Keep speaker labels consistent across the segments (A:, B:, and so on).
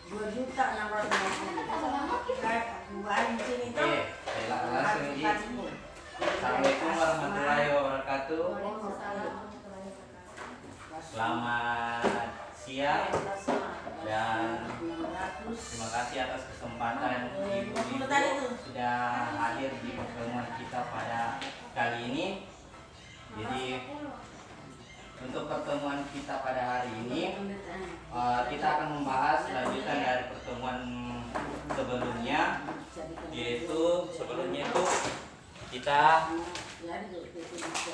A: Assalamualaikum warahmatullahi wabarakatuh. Selamat siang dan terima kasih atas kesempatan ibu-ibu sudah hadir di pertemuan kita pada kali ini. Jadi untuk pertemuan kita pada hari ini kita akan membahas lanjutan dari pertemuan sebelumnya, yaitu sebelumnya itu kita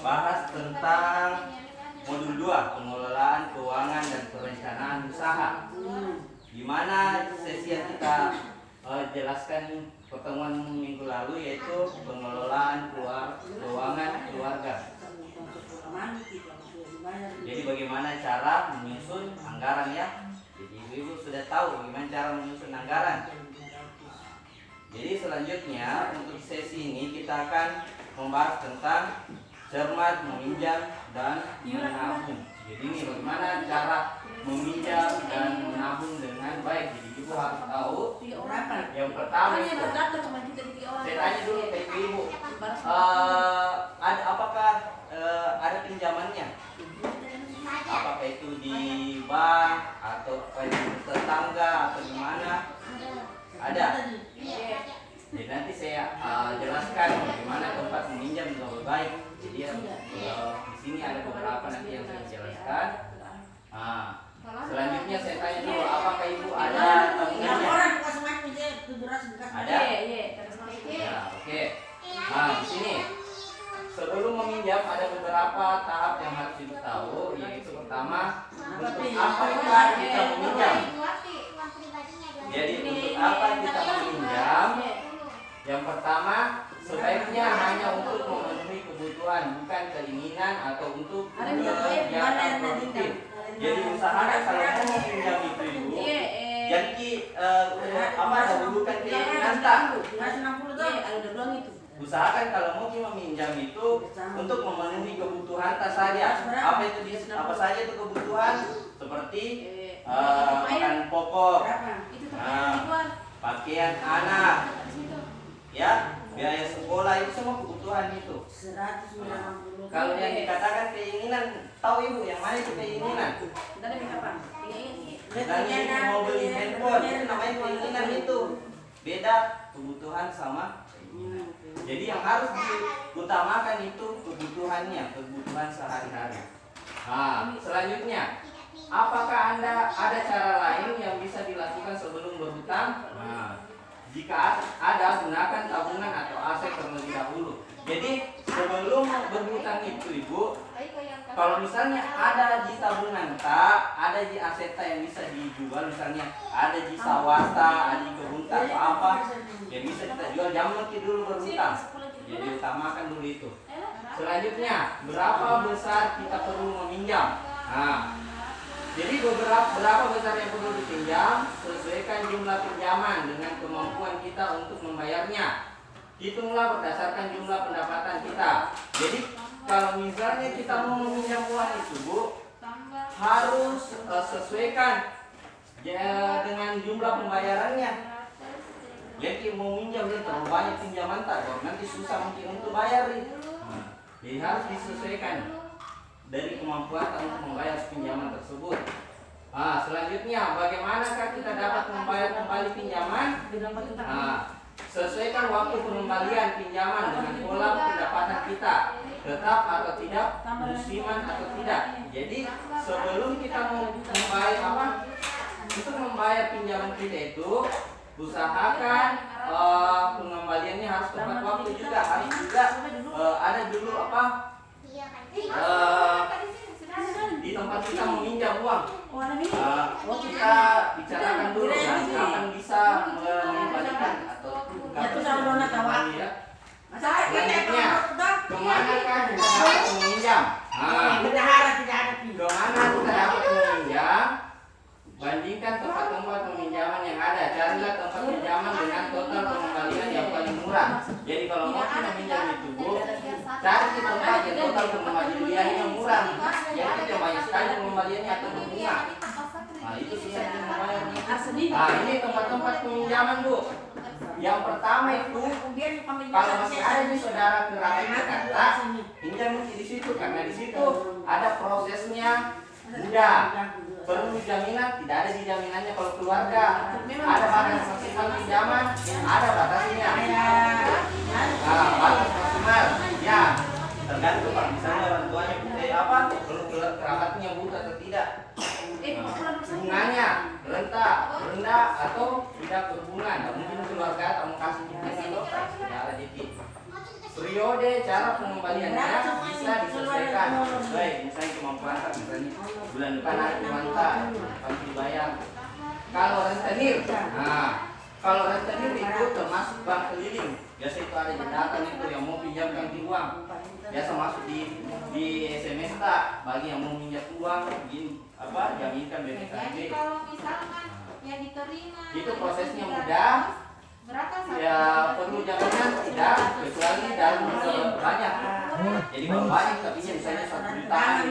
A: bahas tentang modul 2 pengelolaan keuangan dan perencanaan usaha, di mana sesi yang kita jelaskan pertemuan minggu lalu yaitu pengelolaan keuangan keluarga. Jadi bagaimana cara menyusun anggaran ya. Jadi ibu-ibu sudah tahu bagaimana cara menyusun anggaran. Jadi selanjutnya untuk sesi ini kita akan membahas tentang cermat meminjam dan menabung. Jadi ini bagaimana cara meminjam dan menabung dengan baik. Jadi ibu harus tahu. Yang pertama itu, saya tanya dulu ke ibu, apakah ada pinjamannya? Apakah itu di bank atau tetangga atau di mana? Ada. Jadi nanti saya jelaskan bagaimana tempat meminjam yang lebih baik. Jadi di sini ada beberapa nanti yang saya jelaskan. Selanjutnya saya tanya dulu, apakah ibu ada tabungannya? Ada? Ya, oke. Nah, di sini sebelum meminjam ada beberapa tahap yang harus ibu tahu, yaitu pertama, untuk apa kita meminjam? Jadi untuk apa kita meminjam? Yang pertama, sebaiknya hanya untuk memenuhi kebutuhan, bukan keinginan atau untuk kegiatan produktif. Jadi usahakan kalau mau meminjam itu ibu, jadi dahulukan keinginan tak. Usahakan kalau mau meminjam itu untuk memenuhi kebutuhan tas saja. Apa saja itu kebutuhan? Seperti makan pokok, pakaian anak, ya, biaya sekolah, itu semua kebutuhan itu. Kalau yang dikatakan keinginan, tahu ibu yang mana itu keinginan? Kita mau beli handphone, itu namanya keinginan itu. Beda kebutuhan sama keinginan. Jadi yang harus diutamakan itu kebutuhannya, kebutuhan sehari-hari. Nah, selanjutnya, apakah Anda ada cara lain yang bisa dilakukan sebelum berhutang? Nah, jika ada, gunakan tabungan atau aset terlebih dahulu. Jadi sebelum berhutang itu ibu, kalau misalnya ada di tabungan tak, ada di aset yang bisa dijual, misalnya ada di sawata, ada di kebun tak, apa yang bisa kita jual, jangan dulu berhutang. Jadi utamakan dulu itu. Selanjutnya, berapa besar kita perlu meminjam? Nah, jadi berapa besar yang perlu dipinjam, sesuaikan jumlah pinjaman dengan kemampuan kita untuk membayarnya. Hitunglah berdasarkan jumlah pendapatan kita. Jadi kalau misalnya kita mau meminjam uang itu bu, harus sesuaikan ya, dengan jumlah pembayarannya. Jadi mau minjam dia terlalu banyak pinjaman tak, nanti susah mungkin untuk bayar. Jadi harus disesuaikan dari kemampuan untuk membayar pinjaman tersebut. Selanjutnya, bagaimanakah kita dapat membayar kembali pinjaman? Sesuaikan waktu pengembalian pinjaman dengan pola pendapatan kita, tetap atau tidak, musiman atau tidak. Jadi sebelum kita membayar pinjaman kita itu, usahakan pengembaliannya harus tepat waktu juga, harus juga ada dulu di tempat kita meminjam uang. Kita bicarakan dulu kapan bisa mengembalikan atau kembali ya. Selanjutnya, kemanakah kita dapat meminjam? Kemana kita dapat meminjam? Bandingkan tempat-tempat peminjaman yang ada. Carilah tempat pinjaman dengan total pengembalian yang paling murah. Jadi kalau mau kita pinjam itu bu, cari di tempat yang total pengembaliannya yang murah. Jadi kita banyak sekali pengembaliannya atau berbunga. Nah itu susah membayar. Nah, ini tempat-tempat peminjaman, Bu. Yang pertama itu, kalau masih ada di saudara kerabat Jakarta, pinjam di situ karena di situ ada prosesnya mudah. Perlu jaminan, tidak ada di jaminannya kalau keluarga. Ada batas maksimal pinjaman, ada batasnya. Nah, batas maksimal, ya tergantung Pak. Misalnya orang tuanya perlu kerabatnya buta atau tidak. Bunganya rendah atau tidak berhubungan. Mungkin keluarga atau mau kasih pinjaman lokal, tidak ada dikit. Periode cara pengembaliannya bisa disesuaikan sesuai misalnya kemampuan misalnya bulan depan hari mantap pasti dibayar. Kalau rentenir, kalau rentenir itu termasuk bank keliling. Biasa itu ada jembatan itu yang mau pinjam ganti uang. Biasa masuk di SMS tak bagi yang mau minjam uang, jaminkan BPKB.
B: Kalau misalkan ya diterima.
A: Itu prosesnya mudah. Ya perlu jaminan tidak kecuali dalam banyak. Jadi kalau banyak tapi misalnya 1 jutaan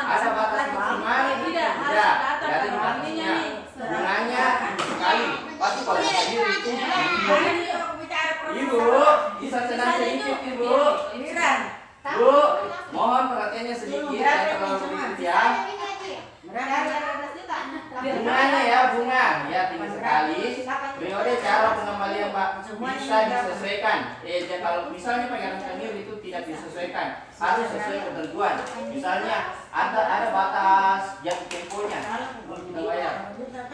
A: ada batas maksimal tidak dari batasnya bunganya sekali pasti kalau sendiri itu Ibu bisa senang sedikit Ibu. Bu mohon perhatiannya sedikit ya terlalu sedikit ya. Bunganya ya bunga ya tinggi sekali. Periode cara pengembalian Pak bisa disesuaikan. Kalau misalnya pegangan rentenir itu tidak disesuaikan, harus sesuai ketentuan. Misalnya ada batas jatuh temponya untuk kita bayar.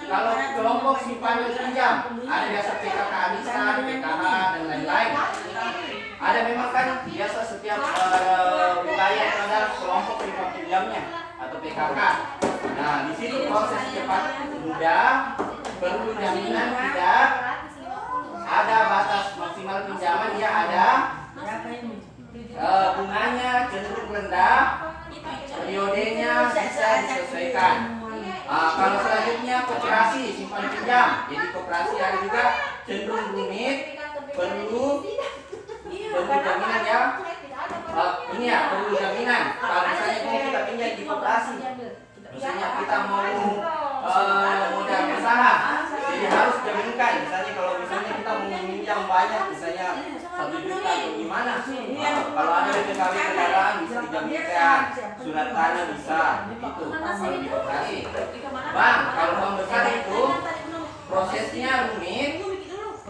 A: Kalau kelompok simpanan pinjam ada biasa PKK arisan, PKH dan lain-lain. Ada memang kan biasa setiap wilayah ada kelompok simpan pinjamnya atau PKK. Nah, di situ proses cepat mudah, perlu jaminan tidak, ada batas maksimal pinjaman ya ada, bunganya cenderung rendah, periodenya bisa disesuaikan. Kalau selanjutnya koperasi simpan pinjam, jadi koperasi ada juga cenderung rumit, perlu jaminan ya. Ini ya perlu jaminan. Kalau misalnya mau kita pinjam di koperasi, misalnya kita mau modal usaha, jadi harus jaminkan. Misalnya kalau misalnya kita mau meminjam banyak, misalnya 1 juta atau gimana, kalau ada BPKB kendaraan bisa dijaminkan, surat tanah bisa, begitu. Kalau di koperasi, Bang, kalau bank besar itu prosesnya rumit,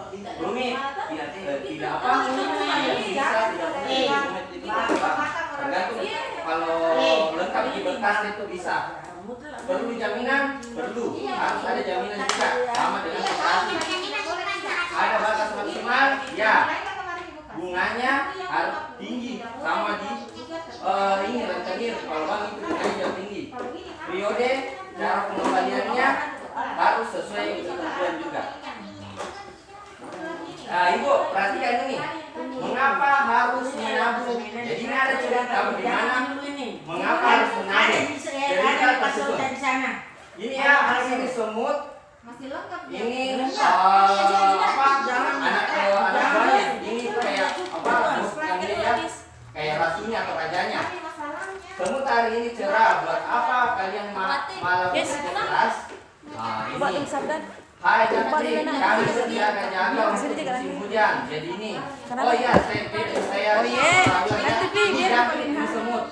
A: tidak apa, tidak bisa, tidak boleh, rumit itu tergantung. Kalau lengkap di berkas itu bisa. Perlu jaminan, perlu harus ada jaminan juga sama dengan koperasi. Ada batas maksimal, ya. Bunganya harus tinggi sama di ini rentenir. Kalau bank itu bunganya tinggi. Periode cara pengembaliannya harus sesuai ketentuan juga. Nah, Ibu perhatikan ini. Mengapa harus menabung? Jadi ini ada cerita bagaimana mengapa harus menabung. Cerita tersebut. Ini ya hasil semut. Ini anak buahnya. Ini kayak kayak ratunya atau rajanya. Semut hari ini cerah. Buat apa kalian malam keras? Nah, ini. Hai Jantri, kami sediakan jaga untuk musim hujan. Jadi ini, oh iya saya hujan ini semut.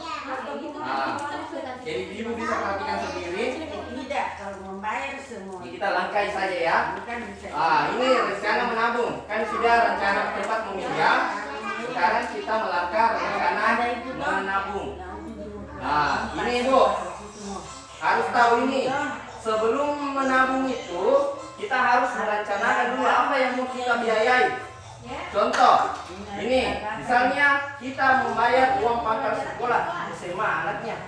A: Jadi ibu bisa perhatikan sendiri.
C: Tidak, kalau membayar semua.
A: Kita langkai saja ya. Ini rencana menabung. Kan sudah rencana tempat meminjam. Sekarang kita melangkah rencana menabung. Nah, ini Ibu harus tahu ini. Sebelum menabung itu kita harus merencanakan dulu apa yang mau kita biayai. Contoh, ini misalnya kita membayar uang pangkal sekolah SMA anaknya.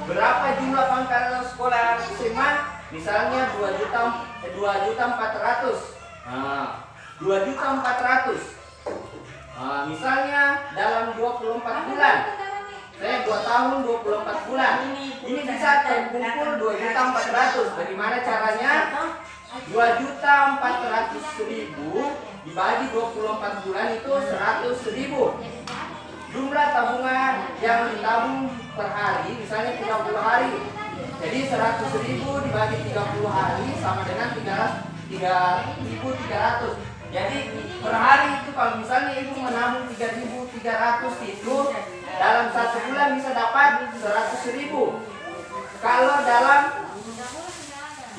A: Berapa jumlah pangkal sekolah SMA? Misalnya 2.400.000. 2.400.000. Misalnya dalam 24 bulan. Saya 2 tahun 24 bulan. Ini bisa terkumpul 2.400.000. Dari mana caranya? 2.400.000 dibagi 24 bulan itu 100.000. Jumlah tabungan yang ditabung per hari, misalnya 30 hari, Jadi 100.000 dibagi 30 hari sama dengan 3.300. Jadi per hari itu kalau misalnya ibu menabung 3.300 itu dalam 1 bulan bisa dapat 100.000. Kalau dalam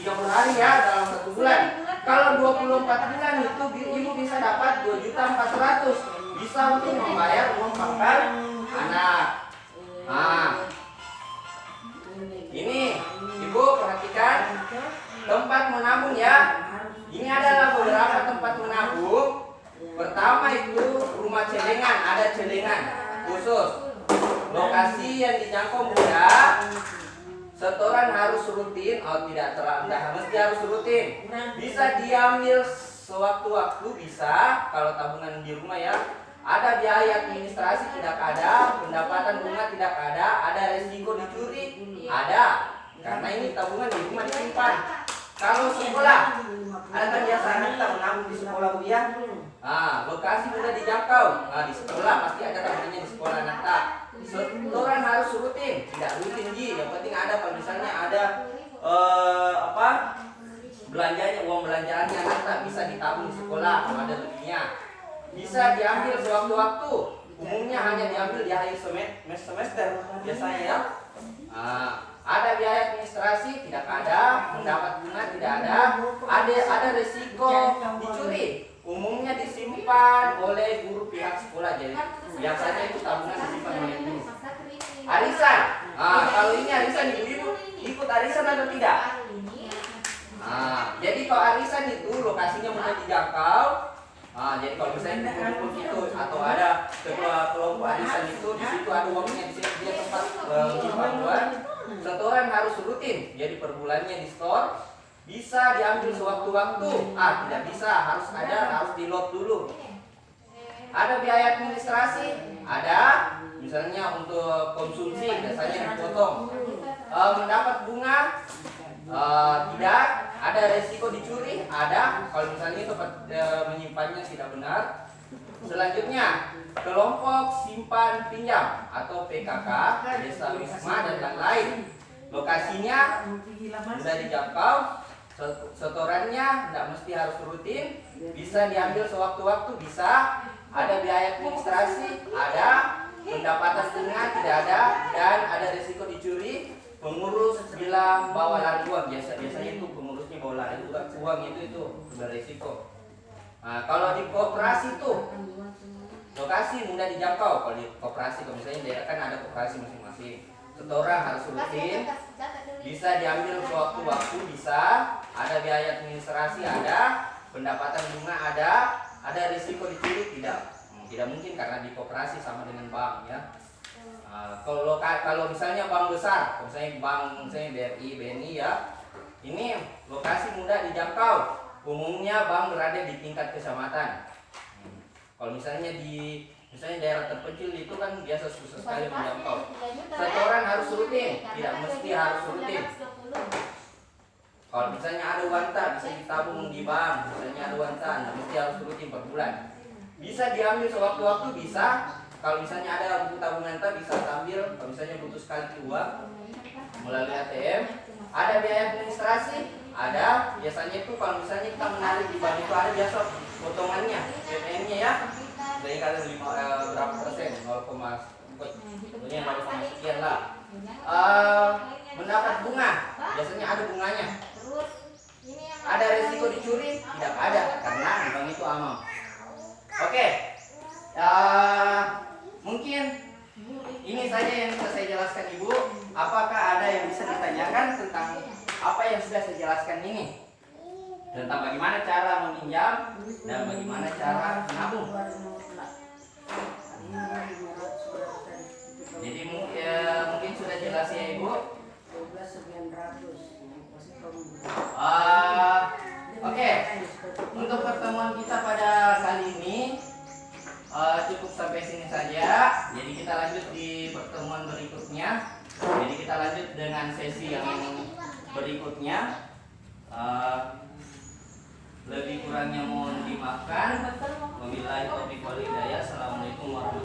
A: 30 hari ya, dalam 1 bulan. Kalau 24 bulan itu ibu bisa dapat 2.400.000. Bisa untuk membayar uang makan anak. Nah, ini ibu perhatikan tempat menabung ya. Ini adalah beberapa tempat menabung. Pertama itu rumah celengan, ada celengan khusus. Lokasi yang dijangkau mudah. Setoran harus rutin, tidak mesti harus rutin. Bisa diambil sewaktu-waktu, bisa. Kalau tabungan di rumah ya. Ada biaya administrasi tidak ada, pendapatan bunga tidak ada resiko dicuri, ada. Karena ini tabungan di rumah disimpan. Kalau sekolah, ada kan biasanya kita menabung di sekolah bu ya. Nah, lokasi mudah dijangkau. Nah, di sekolah pasti ada tabungannya di sekolah anak tak. Setoran harus rutin, tidak rutin ji. Yang penting ada kalau misalnya ada belanjanya, uang belanjaannya anak tak bisa ditabung di sekolah kalau ada lebihnya. Bisa diambil sewaktu-waktu. Umumnya hanya diambil di akhir semester biasanya ya. Nah, ada biaya administrasi tidak ada, mendapat bunga tidak ada resiko dicuri. Umumnya disimpan oleh guru pihak sekolah, jadi biasanya itu tabungan disimpan oleh guru. Arisan, kalau ini arisan ibu-ibu ikut arisan atau tidak? Nah, jadi kalau arisan itu lokasinya mudah dijangkau. Jadi kalau misalnya kumpul gitu atau ada ketua kelompok arisan itu di situ ada uangnya, di situ dia tempat menyimpan uang. Setoran harus rutin, jadi per bulannya di store. Bisa diambil sewaktu-waktu. Tidak bisa, harus di load dulu. Ada biaya administrasi, ada misalnya untuk konsumsi biasanya dipotong. Mendapat bunga tidak, ada resiko dicuri, ada kalau misalnya tempat menyimpannya tidak benar. Selanjutnya kelompok simpan pinjam atau PKK, desa wisma dan lain-lain. Lokasinya sudah dijangkau, setorannya tidak mesti harus rutin, bisa diambil sewaktu-waktu, bisa. Ada biaya administrasi, ada. Pendapatan bunga tidak ada, dan ada resiko dicuri. Pengurus bilang bawa lari uang, biasanya itu pengurusnya bawa lari uang itu beresiko. Nah, kalau di koperasi itu lokasi mudah dijangkau. Kalau di koperasi, kalau misalnya daerah kan ada koperasi masing-masing. Setoran harus rutin, bisa diambil sewaktu-waktu, bisa. Ada biaya administrasi, ada. Pendapatan bunga ada risiko dicuri tidak. Tidak mungkin karena di koperasi sama dengan bank ya. Kalau misalnya bank besar, misalnya BRI, BNI ya, ini lokasi mudah dijangkau. Umumnya bank berada di tingkat kecamatan. Kalau misalnya daerah terpencil itu kan biasa susah sekali menjangkau. Setoran harus rutin, tidak mesti harus rutin. Kalau misalnya ada wanta bisa ditabung di bank, misalnya ada wanta, tidak mesti harus rutin per bulan. Bisa diambil sewaktu-waktu, bisa. Kalau misalnya ada buku tabungan bisa ambil, kalau misalnya butuh sekali keluar melalui ATM. Ada biaya administrasi, ada. Biasanya itu kalau misalnya kita menarik di bank itu ada biasa potongannya, PPN-nya ya. Jadi kalian berapa persen? 0,0 sekian lah. Mendapat bunga, biasanya ada bunganya. Ada resiko dicuri? Tidak ada, karena bank itu aman. Oke. Mungkin ini saja yang bisa saya jelaskan Ibu. Apakah ada yang bisa ditanyakan tentang apa yang sudah saya jelaskan ini? Tentang bagaimana cara meminjam dan bagaimana cara menabung. Jadi mungkin sudah jelas ya Ibu. Oke. Untuk pertemuan kita pada kali ini cukup sampai sini saja. Jadi kita lanjut di pertemuan berikutnya. Jadi kita lanjut dengan sesi yang berikutnya. Lebih kurangnya mohon dimaafkan. Wabillahi taufiq wal hidayah. Assalamualaikum warahmatullahi wabarakatuh.